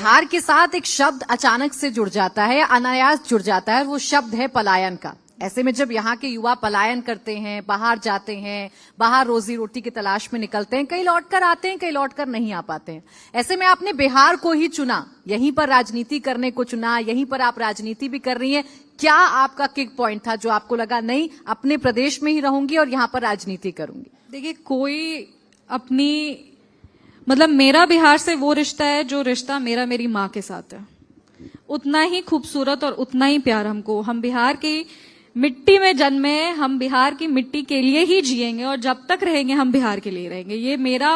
बिहार के साथ एक शब्द अचानक से जुड़ जाता है, अनायास जुड़ जाता है, वो शब्द है पलायन का। ऐसे में जब यहाँ के युवा पलायन करते हैं, बाहर जाते हैं, बाहर रोजी रोटी की तलाश में निकलते हैं, कई लौट कर आते हैं, कई लौट कर नहीं आ पाते हैं। ऐसे में आपने बिहार को ही चुना, यहीं पर राजनीति करने को चुना, यहीं पर आप राजनीति भी कर रही हैं। क्या आपका किक पॉइंट था जो आपको लगा नहीं अपने प्रदेश में ही रहूंगी और यहाँ पर राजनीति करूंगी? देखिए, कोई अपनी मतलब मेरा बिहार से वो रिश्ता है जो रिश्ता मेरा मेरी माँ के साथ है, उतना ही खूबसूरत और उतना ही प्यार हमको। हम बिहार की मिट्टी में जन्मे, हम बिहार की मिट्टी के लिए ही जिएंगे और जब तक रहेंगे हम बिहार के लिए रहेंगे। ये मेरा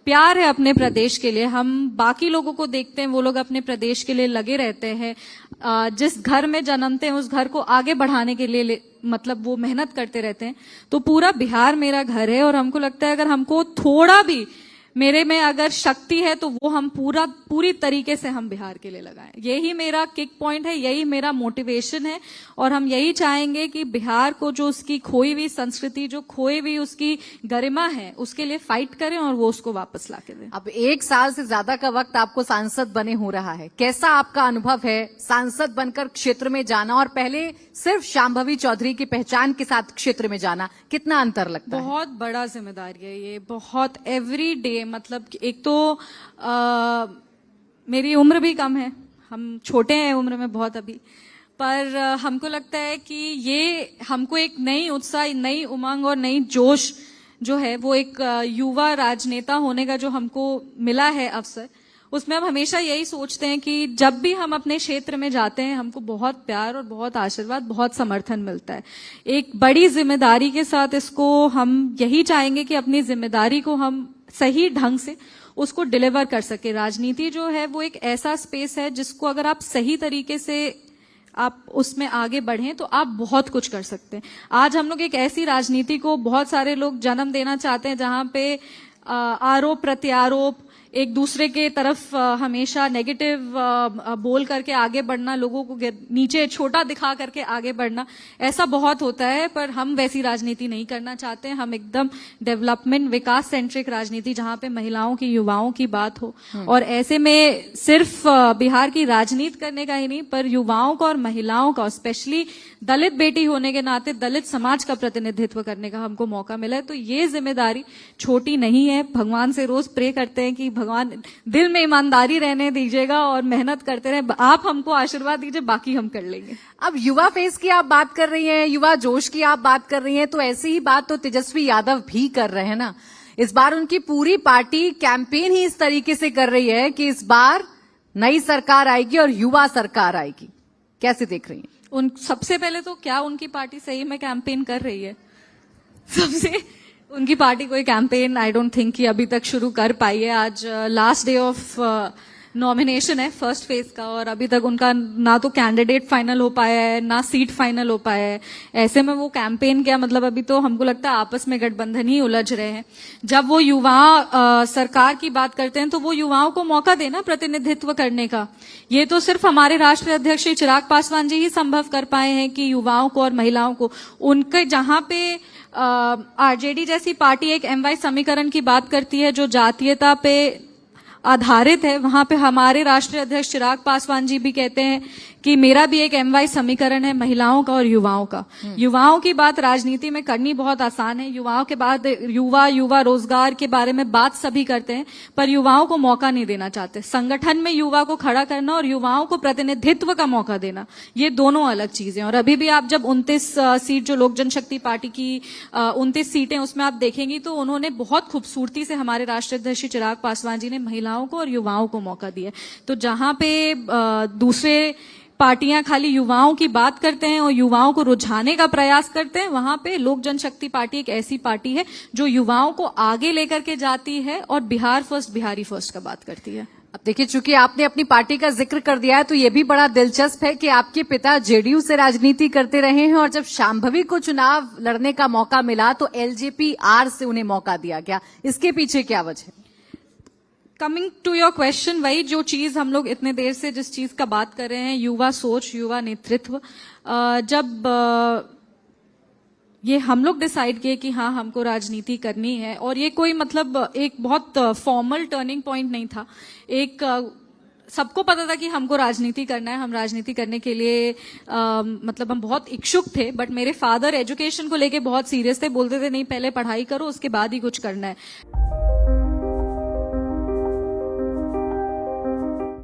प्यार है अपने प्रदेश के लिए। हम बाकी लोगों को देखते हैं, वो लोग अपने प्रदेश के लिए लगे रहते हैं, जिस घर में जन्मते हैं उस घर को आगे बढ़ाने के लिए मतलब वो मेहनत करते रहते हैं। तो पूरा बिहार मेरा घर है और हमको लगता है अगर हमको थोड़ा भी मेरे में अगर शक्ति है तो वो हम पूरी तरीके से हम बिहार के लिए लगाएं। यही मेरा किक पॉइंट है, यही मेरा मोटिवेशन है और हम यही चाहेंगे कि बिहार को जो उसकी खोई हुई संस्कृति, जो खोई हुई उसकी गरिमा है, उसके लिए फाइट करें और वो उसको वापस ला के दें। अब 1 साल से ज्यादा का वक्त आपको सांसद बने हो रहा है, कैसा आपका अनुभव है सांसद बनकर क्षेत्र में जाना और पहले सिर्फ शांभवी चौधरी की पहचान के साथ क्षेत्र में जाना? कितना अंतर लगता है? बहुत बड़ा जिम्मेदारी है ये, बहुत एवरी डे। मतलब एक तो मेरी उम्र भी कम है, हम छोटे हैं उम्र में बहुत अभी, पर हमको लगता है कि ये हमको एक नई उत्साह, नई उमंग और नई जोश जो है वो एक युवा राजनेता होने का जो हमको मिला है अवसर, उसमें हम हमेशा यही सोचते हैं कि जब भी हम अपने क्षेत्र में जाते हैं हमको बहुत प्यार और बहुत आशीर्वाद, बहुत समर्थन मिलता है। एक बड़ी जिम्मेदारी के साथ इसको हम यही चाहेंगे कि अपनी जिम्मेदारी को हम सही ढंग से उसको डिलीवर कर सके। राजनीति जो है वो एक ऐसा स्पेस है जिसको अगर आप सही तरीके से आप उसमें आगे बढ़ें तो आप बहुत कुछ कर सकते हैं। आज हम लोग एक ऐसी राजनीति को बहुत सारे लोग जन्म देना चाहते हैं जहां पे आरोप प्रत्यारोप, एक दूसरे के तरफ हमेशा नेगेटिव बोल करके आगे बढ़ना, लोगों को नीचे छोटा दिखा करके आगे बढ़ना, ऐसा बहुत होता है। पर हम वैसी राजनीति नहीं करना चाहते हैं। हम एकदम डेवलपमेंट, विकास सेंट्रिक राजनीति जहां पे महिलाओं की, युवाओं की बात हो। और ऐसे में सिर्फ बिहार की राजनीति करने का ही नहीं, पर युवाओं का और महिलाओं का, स्पेशली दलित बेटी होने के नाते दलित समाज का प्रतिनिधित्व करने का हमको मौका मिला है। तो ये जिम्मेदारी छोटी नहीं है। भगवान से रोज प्रे करते हैं कि भगवान दिल में ईमानदारी रहने दीजिएगा और मेहनत करते रहे, आप हमको आशीर्वाद दीजिए, बाकी हम कर लेंगे। अब युवा फेस की आप बात कर रही हैं, युवा जोश की आप बात कर रही हैं, तो ऐसी ही बात तो तेजस्वी यादव भी कर रहे हैं ना। इस बार उनकी पूरी पार्टी कैंपेन ही इस तरीके से कर रही है कि इस बार नई सरकार आएगी और युवा सरकार आएगी। कैसे देख रही हैं? सबसे पहले तो क्या उनकी पार्टी सही में कैंपेन कर रही है? सबसे उनकी पार्टी कोई कैंपेन आई डोंट थिंक कि अभी तक शुरू कर पाई है। आज लास्ट डे ऑफ नॉमिनेशन है फर्स्ट फेज का और अभी तक उनका ना तो कैंडिडेट फाइनल हो पाया है, ना सीट फाइनल हो पाया है। ऐसे में वो कैंपेन क्या मतलब, अभी तो हमको लगता है आपस में गठबंधन ही उलझ रहे हैं। जब वो युवा सरकार की बात करते हैं तो वो युवाओं को मौका देना प्रतिनिधित्व करने का। ये तो सिर्फ हमारे राष्ट्रीय अध्यक्ष श्री चिराग पासवान जी ही संभव कर पाए हैं कि युवाओं को और महिलाओं को उनके, जहां पे आरजेडी जैसी पार्टी एक एमवाई समीकरण की बात करती है जो जातीयता पे आधारित है, वहां पे हमारे राष्ट्रीय अध्यक्ष चिराग पासवान जी भी कहते हैं कि मेरा भी एक एमवाई समीकरण है महिलाओं का और युवाओं का। युवाओं की बात राजनीति में करनी बहुत आसान है। युवाओं के बाद युवा रोजगार के बारे में बात सभी करते हैं, पर युवाओं को मौका नहीं देना चाहते। संगठन में युवा को खड़ा करना और युवाओं को प्रतिनिधित्व का मौका देना, ये दोनों अलग चीजें। और अभी भी आप जब 29 सीट जो लोक जनशक्ति पार्टी की 29 सीटें उसमें आप देखेंगी तो उन्होंने बहुत खूबसूरती से, हमारे राष्ट्रीय अध्यक्ष चिराग पासवान जी ने महिलाओं को और युवाओं को मौका दिया। तो जहां पे दूसरे पार्टियां खाली युवाओं की बात करते हैं और युवाओं को रुझाने का प्रयास करते हैं, वहां पे लोक जनशक्ति पार्टी एक ऐसी पार्टी है जो युवाओं को आगे लेकर के जाती है और बिहार फर्स्ट, बिहारी फर्स्ट का बात करती है। अब देखिए, चूंकि आपने अपनी पार्टी का जिक्र कर दिया है तो ये भी बड़ा दिलचस्प है कि आपके पिता जेडीयू से राजनीति करते रहे हैं और जब शांभवी को चुनाव लड़ने का मौका मिला तो एलजेपी आर से उन्हें मौका दिया गया। इसके पीछे क्या वजह है? कमिंग टू योर क्वेश्चन, वही जो चीज हम लोग इतने देर से जिस चीज का बात कर रहे हैं, युवा सोच, युवा नेतृत्व, जब ये हम लोग डिसाइड किए कि हाँ हमको राजनीति करनी है, और ये कोई मतलब एक बहुत फॉर्मल टर्निंग पॉइंट नहीं था। एक सबको पता था कि हमको राजनीति करना है, हम राजनीति करने के लिए मतलब हम बहुत इच्छुक थे, बट मेरे फादर एजुकेशन को लेके बहुत सीरियस थे, बोलते थे नहीं पहले पढ़ाई करो उसके बाद ही कुछ करना है।